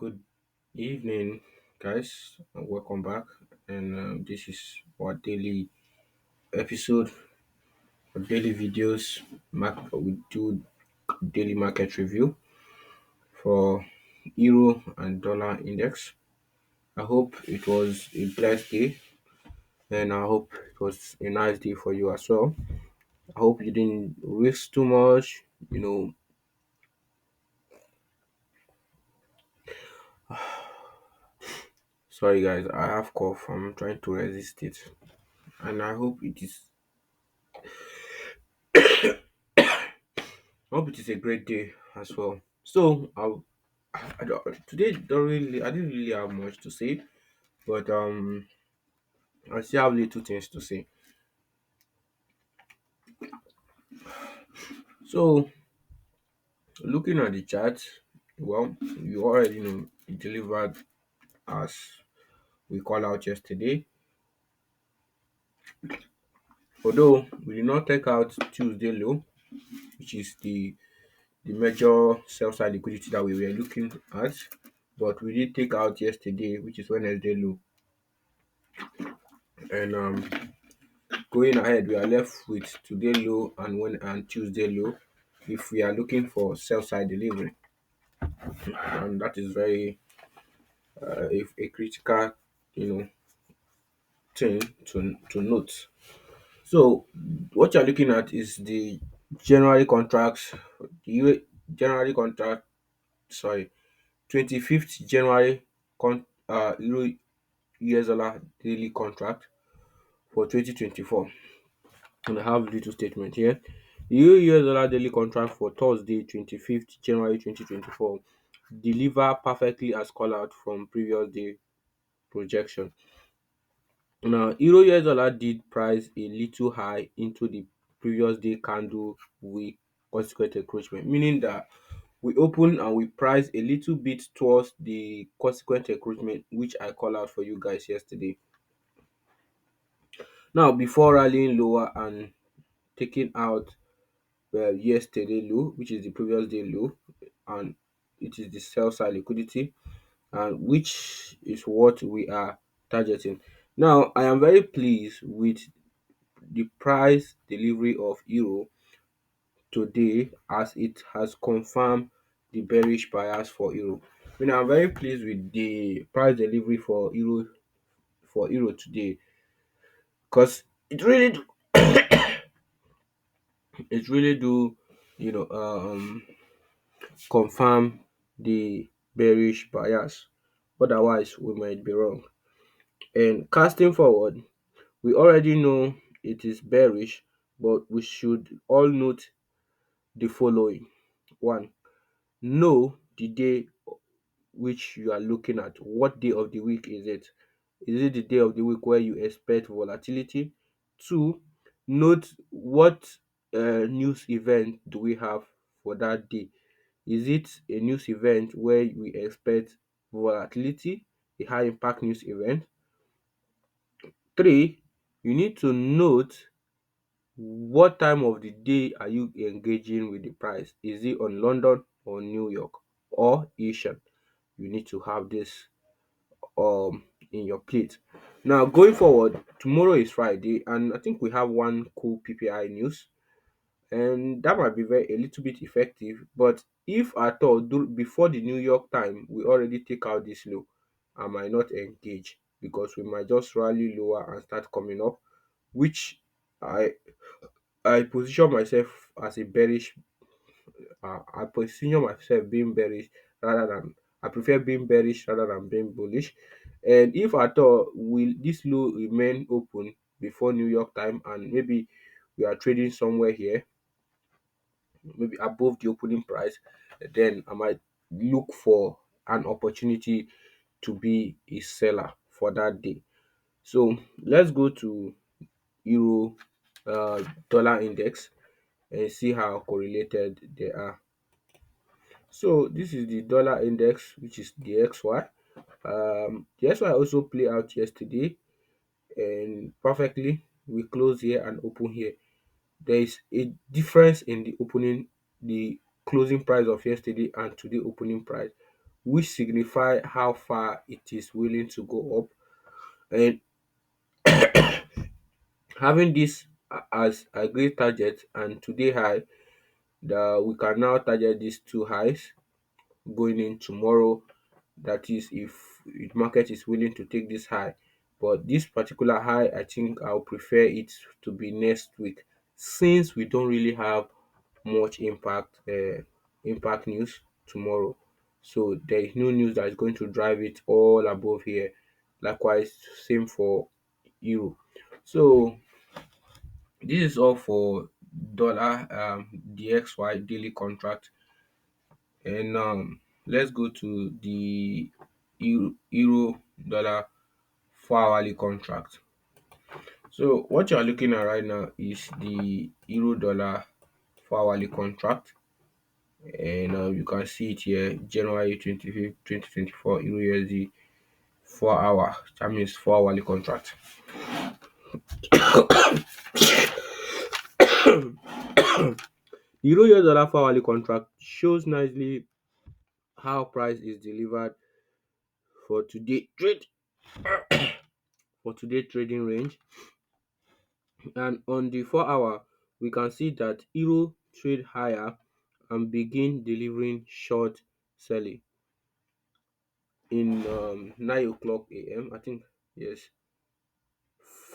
Good evening, guys, and welcome back. And this is our daily episode, our daily videos. We do daily market review for euro and dollar index. I hope it was a blessed day, and I hope it was a nice day for you as well. I hope you didn't risk too much. Sorry, guys, I have cough. I'm trying to resist it, and I hope it is a great day as well. So I didn't really have much to say, but I still have little things to say. So looking at the chart, well, you already know it delivered as we called out yesterday. Although we did not take out Tuesday low, which is the major sell side liquidity that we were looking at, but we did take out yesterday, which is Wednesday low, and going ahead, we are left with today low and Tuesday low if we are looking for sell side delivery, and that is very if a critical you know thing to note. So what you're looking at is the January contracts, the January contract, sorry, 25th January Euro US dollar daily contract for 2024. And I have little statement here. The US dollar daily contract for Thursday, 25th January 2024 deliver perfectly as called out from previous day projection. Now, Euro US dollar did price a little high into the previous day candle with consequent encroachment, meaning that we open and we price a little bit towards the consequent encroachment, which I call out for you guys yesterday. Now, before rallying lower and taking out yesterday low, which is the previous day low, and it is the sell side liquidity, and which is what we are targeting. Now, I am very pleased with the price delivery of euro today, as it has confirmed the bearish bias for euro. I'm very pleased with the price delivery for euro today, because it really do you know confirm the bearish bias. Otherwise, we might be wrong. And casting forward, we already know it is bearish, but we should all note the following. One, know the day which you are looking at. What day of the week is it? Is it the day of the week where you expect volatility? Two, note what news event do we have for that day. Is it a news event where we expect volatility, a high impact news event? Three, you need to note what time of the day are you engaging with the price. Is it on London or New York or Asian? You need to have this in your plate. Now, going forward, tomorrow is Friday, and I think we have one cool PPI news, and that might be very a little bit effective. But if at all before the New York time we already take out this low, I might not engage, because we might just rally lower and start coming up, which I I position myself as a bearish. I position myself being bearish rather than I prefer being bearish rather than being bullish. And if at all will this low remain open before New York time, and maybe we are trading somewhere here, maybe above the opening price, then I might look for an opportunity to be a seller for that day. So let's go to Euro dollar index and see how correlated they are. So this is the dollar index, which is the XY. The XY also play out yesterday, and perfectly we close here and open here. There is a difference in the closing price of yesterday and today opening price, which signify how far it is willing to go up. And having this as a great target and today high, that we can now target these two highs going in tomorrow. That is, if the market is willing to take this high. But this particular high, I think I'll prefer it to be next week, since we don't really have much impact news tomorrow. So there is no news that is going to drive it all above here. Likewise, same for euro. So this is all for dollar, DXY daily contract. And let's go to the euro dollar 4 hourly contract. So what you are looking at right now is the euro dollar 4 hourly contract, and you can see it here, January 25th, 2024, euro USD 4 hour. That means 4 hourly contract. Euro US dollar 4 hourly contract shows nicely how price is delivered for today trade for today trading range. And on the 4 hour, we can see that euro trade higher and begin delivering short selling in 9 o'clock a.m. I think, yes,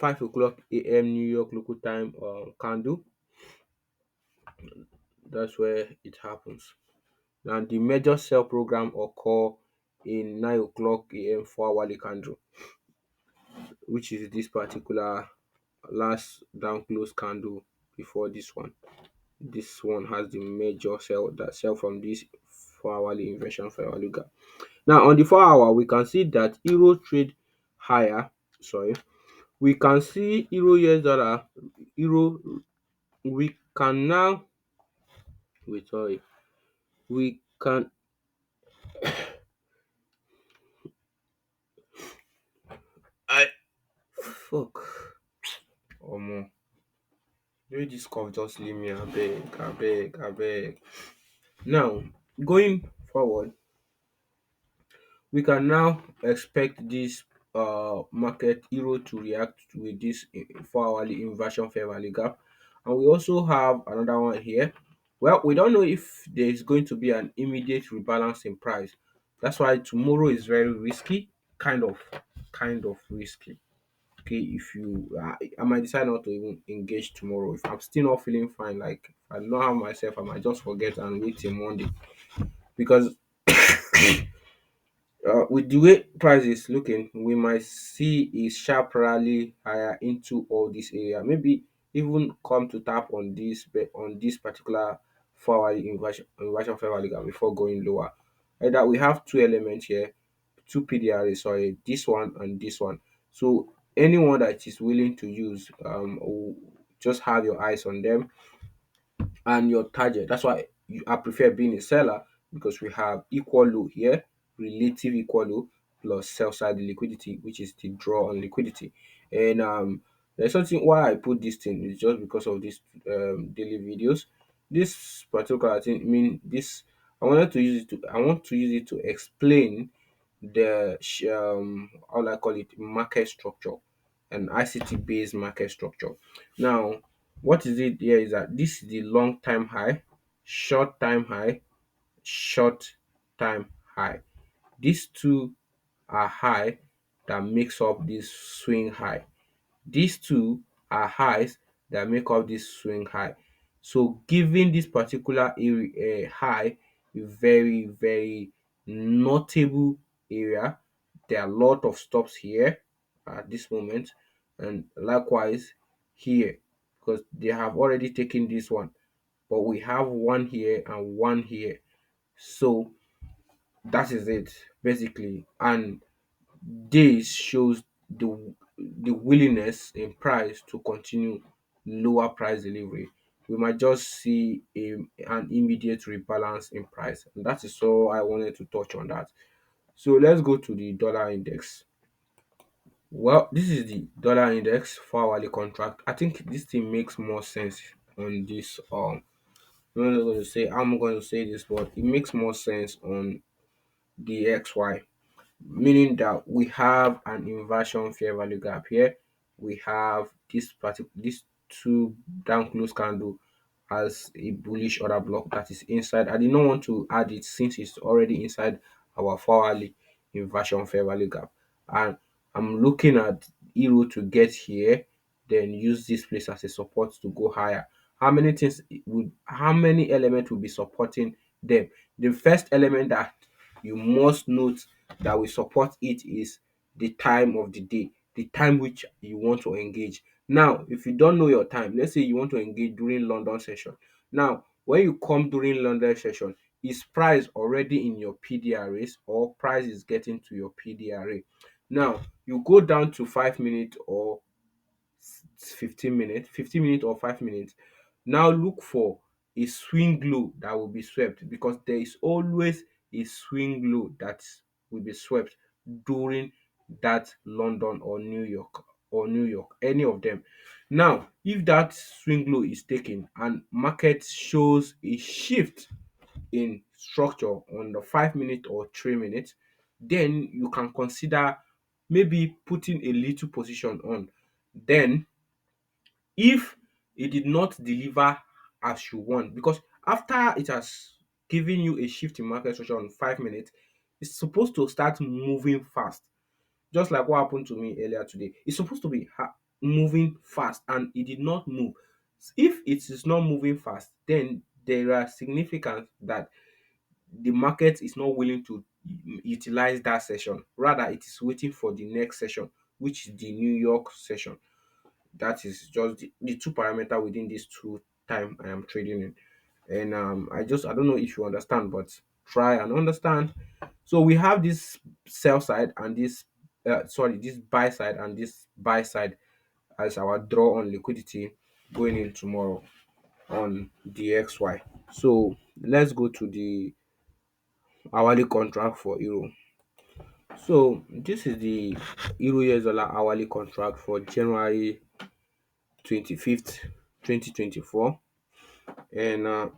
5 o'clock a.m. New York local time candle. That's where it happens. And the major sell program occur in 9 o'clock a.m. 4 hourly candle, which is this particular last down close candle before this one. This one has the major sell that sell from this 4 hourly inversion 4 hourly gap. Now on the 4 hour, we can see that euro trade higher. Sorry, we can see euro US dollar euro. We can now wait. Sorry, we can. I fuck. Omo, wey this cough just leave me. Abeg, abeg, abeg. Now going forward, we can now expect this market euro to react with this 4 hourly inversion fair value gap. And we also have another one here. Well, we don't know if there is going to be an immediate rebalance in price. That's why tomorrow is very risky, kind of risky. Okay, if you I might decide not to even engage tomorrow if I'm still not feeling fine. Like, if I don't have myself, I might just forget and wait till Monday, because with the way price is looking, we might see a sharp rally higher into all this area. Maybe even come to tap on this particular 4 hourly inversion fair value gap before going lower. Either we have two elements here, two PDRs, sorry, this one and this one. So anyone that is willing to use, just have your eyes on them and your target. That's why I prefer being a seller, because we have equal low here, relative equal low, plus sell side liquidity, which is the draw on liquidity. And there's something why I put this thing is just because of these daily videos. This particular thing, I mean, this I want to use it to explain the how do I call it, market structure, an ICT based market structure. Now, what is it here is that this is the long time high, short time high, short time high. These two are high that makes up this swing high. These two are highs that make up this swing high. So giving this particular area high a very, very notable area. There are a lot of stops here at this moment, and likewise here, because they have already taken this one, but we have one here and one here. So that is it basically. And this shows the willingness in price to continue lower price delivery. We might just see an immediate rebalance in price, and that is all I wanted to touch on that. So let's go to the dollar index. Well, this is the dollar index 4 hourly contract. I think this thing makes more sense on this. I'm not going to say this, but it makes more sense on the XY, meaning that we have an inversion fair value gap here. We have this two down close candle as a bullish order block that is inside. I did not want to add it since it's already inside our 4 hourly inversion fair value gap. And I'm looking at Euro to get here, then use this place as a support to go higher. How many elements will be supporting them? The first element that you must note that will support it is the time of the day, the time which you want to engage. Now, if you don't know your time, let's say you want to engage during London session. Now, when you come during London session, is price already in your PDRAs or price is getting to your PDRA? Now, you go down to 5 minutes or 15 minutes, 15 minutes or 5 minutes. Now look for a swing low that will be swept, because there is always a swing low that will be swept during that London or New York, any of them. Now, if that swing low is taken and market shows a shift in structure on the 5 minute or 3 minutes, then you can consider maybe putting a little position on. Then if it did not deliver as you want, because after it has given you a shift in market structure on 5 minutes, it's supposed to start moving fast, just like what happened to me earlier today. It's supposed to be moving fast and it did not move. If it is not moving fast, then there are significance that the market is not willing to utilize that session. Rather, it is waiting for the next session, which is the New York session. That is just the two parameter within these two time I am trading in. And I don't know if you understand, but try and understand. So we have this sell side and this buy side and this buy side as our draw on liquidity going in tomorrow on the XY. So let's go to the hourly contract for euro. So this is the euro US dollar hourly contract for January 25th, 2024. And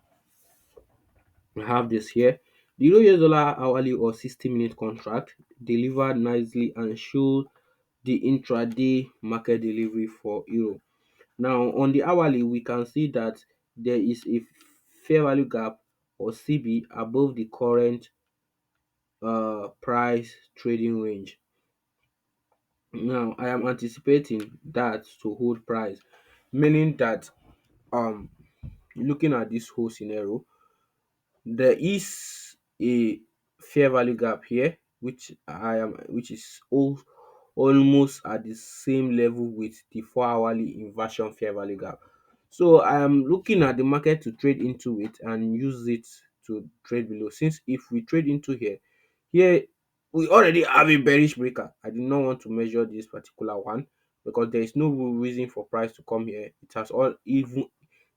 we have this here. The euro US dollar hourly or 60-minute contract delivered nicely and showed the intraday market delivery for euro. Now, on the hourly, we can see that there is a fair value gap or CB above the current price trading range. Now, I am anticipating that to hold price, meaning that um looking at this whole scenario, there is a fair value gap here, which is almost at the same level with the 4 hourly inversion fair value gap. So I am looking at the market to trade into it and use it to trade below. Since if we trade into here we already have a bearish breaker. I did not want to measure this particular one because there is no reason for price to come here.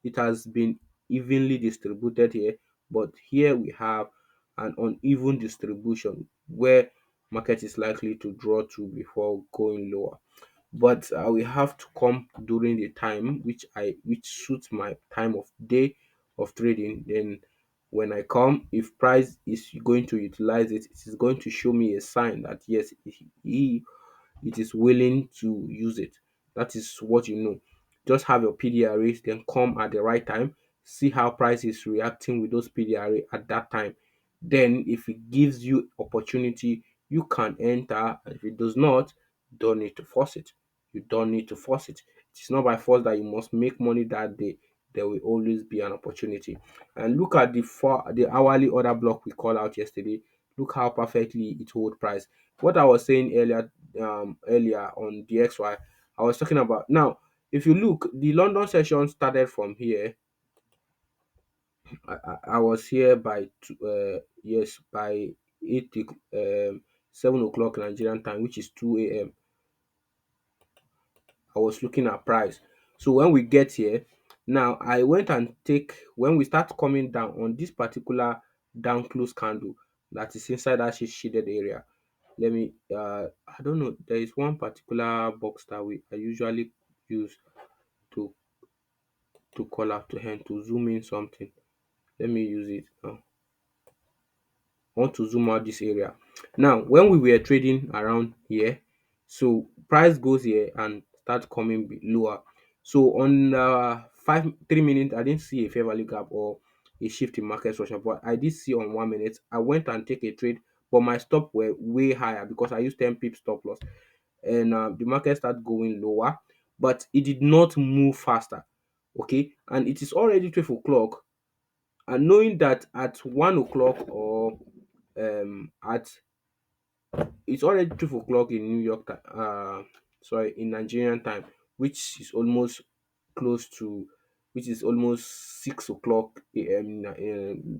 It has been evenly distributed here, but here we have an uneven distribution where market is likely to draw to before going lower. But we have to come during the time which suits my time of day of trading. Then when I come, if price is going to utilize it, it is going to show me a sign that yes, it is willing to use it. That is what you know. Just have your PDRAs, then come at the right time, see how price is reacting with those PDRA at that time. Then, if it gives you opportunity, you can enter. And if it does not, don't need to force it. You don't need to force it. It is not by force that you must make money that day. There will always be an opportunity. And look at the hourly order block we called out yesterday. Look how perfectly it hold price. What I was saying earlier on the XY, I was talking about now. If you look, the London session started from here. I was here by yes, by 7 o'clock Nigerian time, which is 2 a.m. I was looking at price. So when we get here, now I went and take when we start coming down on this particular down close candle that is inside that shaded area. Let me I don't know. There is one particular box that I usually use to call out to hand to zoom in something. Let me use it now. I want to zoom out this area. Now, when we were trading around here, so price goes here and start coming lower. So on 3 minutes, I didn't see a fair value gap or a shift in market structure, but I did see on 1 minute. I went and take a trade, but my stop were way higher because I used 10 pips stop loss, and the market started going lower, but it did not move faster. Okay, and it is already 12 o'clock, and knowing that at 1 o'clock or at it's already 12 o'clock in New York time, sorry, in Nigerian time, which is almost close to, which is almost 6 o'clock a.m.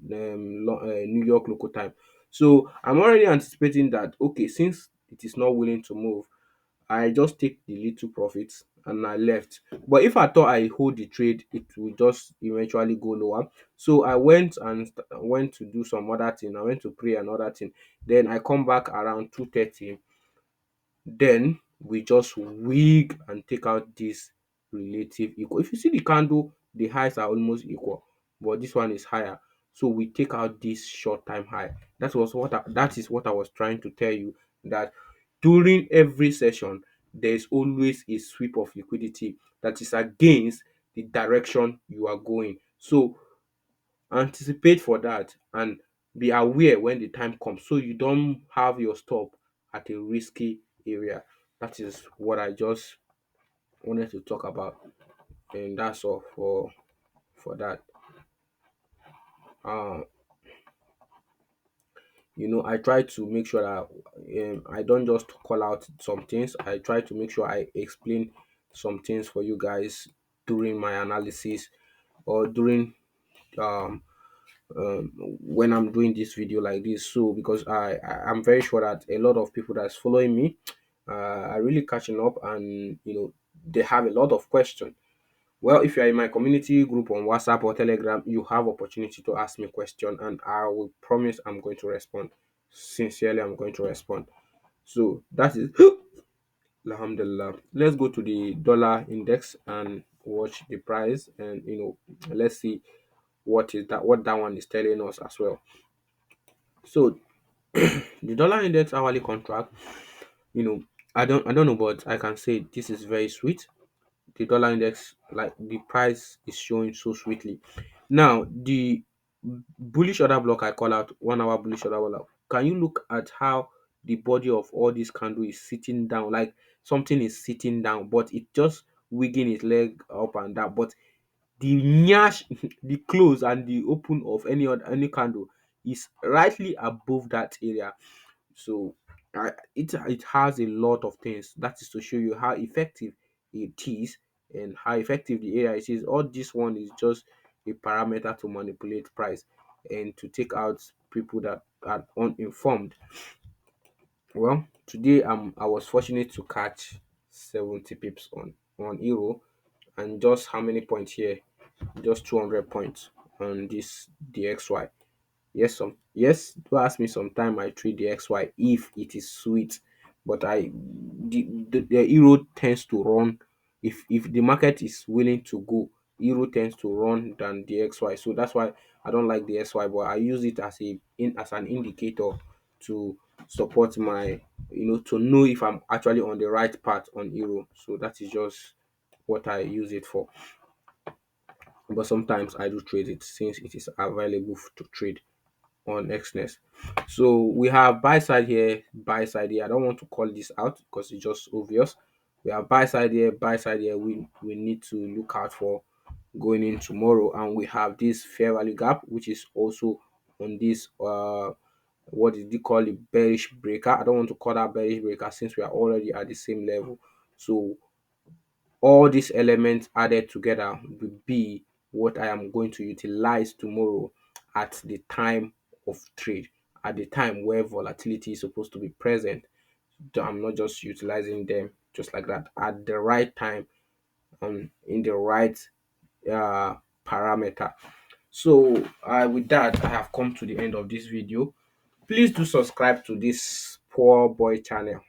New York local time. So I'm already anticipating that, okay, since it is not willing to move, I just take the little profits and I left. But if I thought I hold the trade, it will just eventually go lower. So I went and went to do some other thing. I went to pray another thing. Then I come back around 2:30. Then we just wig and take out this relative equal. If you see the candle, the highs are almost equal, but this one is higher. So we take out this short time high. That is what I was trying to tell you, that during every session there is always a sweep of liquidity that is against the direction you are going. So anticipate for that and be aware when the time comes, so you don't have your stop at a risky area. That is what I just wanted to talk about, and that's all for that. um I try to make sure that I don't just call out some things. I try to make sure I explain some things for you guys during my analysis, or during um when I'm doing this video like this. So because I'm very sure that a lot of people that's following me are really catching up, and they have a lot of questions. Well, if you are in my community group on WhatsApp or Telegram, you have opportunity to ask me question, and I will promise I'm going to respond. Sincerely, I'm going to respond. So that is Alhamdulillah. Let's go to the dollar index and watch the price, and let's see what that one is telling us as well. So the dollar index hourly contract, you know, I don't know, but I can say this is very sweet. The dollar index, like the price is showing so sweetly. Now the bullish order block, I call out 1 hour bullish order block. Can you look at how the body of all this candle is sitting down, like something is sitting down, but it just wigging its leg up and down, but the nyash, the close and the open of any candle is rightly above that area. So it has a lot of things. That is to show you how effective it is and how effective the AI is. All this one is just a parameter to manipulate price and to take out people that are uninformed. Well, today I was fortunate to catch 70 pips on euro, and just how many points here? Just 200 points on this DXY. Yes, do ask me sometime I trade the XY if it is sweet, but the euro tends to run. If the market is willing to go, euro tends to run than the XY. So that's why I don't like the XY, but I use it as an indicator to support my, to know if I'm actually on the right path on euro. So that is just what I use it for. But sometimes I do trade it since it is available to trade on Xness. So we have buy side here, buy side here. I don't want to call this out because it's just obvious. We have buy side here, buy side here. We need to look out for going in tomorrow, and we have this fair value gap, which is also on this what did you call it, bearish breaker. I don't want to call that bearish breaker since we are already at the same level. So all these elements added together will be what I am going to utilize tomorrow at the time of trade, at the time where volatility is supposed to be present. I'm not just utilizing them just like that, at the right time, in the right uh, parameter. So with that, I have come to the end of this video. Please do subscribe to this poor boy channel.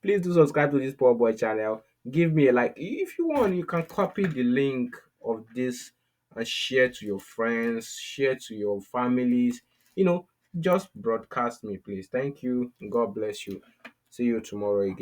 Please do subscribe to this poor boy channel. Give me a like. If you want, you can copy the link of this and share to your friends, share to your families. Just broadcast me, please. Thank you. God bless you. See you tomorrow again.